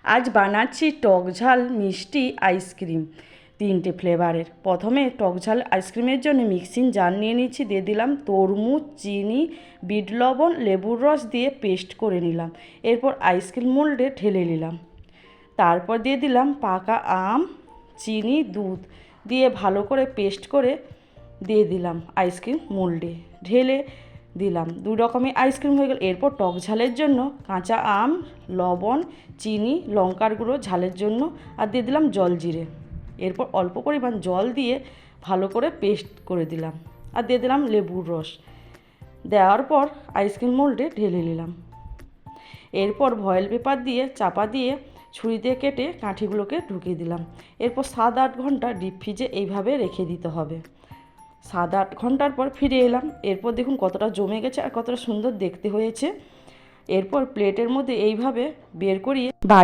আজ বানাচ্ছি টক ঝাল মিষ্টি আইসক্রিম, 3টে ফ্লেভারের। প্রথমে টক ঝাল আইসক্রিমের জন্য মিক্সিং জার নিয়ে নিচ্ছি, দিয়ে দিলাম তরমুজ, চিনি, বিট লবণ, লেবুর রস দিয়ে পেস্ট করে নিলাম। এরপর আইসক্রিম মোল্ডে ঢেলে নিলাম। তারপর দিয়ে দিলাম পাকা আম, চিনি, দুধ দিয়ে ভালো করে পেস্ট করে দিয়ে দিলাম আইসক্রিম মোল্ডে, ঢেলে দিলাম। 2 রকমের আইসক্রিম হয়ে গেল। এরপর টক ঝালের জন্য কাঁচা আম, লবণ, চিনি, লঙ্কার গুঁড়ো ঝালের জন্য, আর দিয়ে দিলাম জলজিরে। এরপর অল্প পরিমাণ জল দিয়ে ভালো করে পেস্ট করে দিলাম, আর দিয়ে দিলাম লেবুর রস। দেওয়ার পর আইসক্রিম মোল্ডে ঢেলে নিলাম। এরপর ফয়েল পেপার দিয়ে চাপা দিয়ে ছুরি দিয়ে কেটে কাঠিগুলোকে ঢুকিয়ে দিলাম। এরপর 7-8 ঘন্টা ডিপ ফ্রিজে এইভাবে রেখে দিতে হবে। 7-8 ঘন্টার পর ফিরে এলাম। এরপর দেখুন কতটা জমে গেছে আর কতটা সুন্দর দেখতে হয়েছে। এরপর প্লেটের মধ্যে এইভাবে বের করিয়ে বাড়ি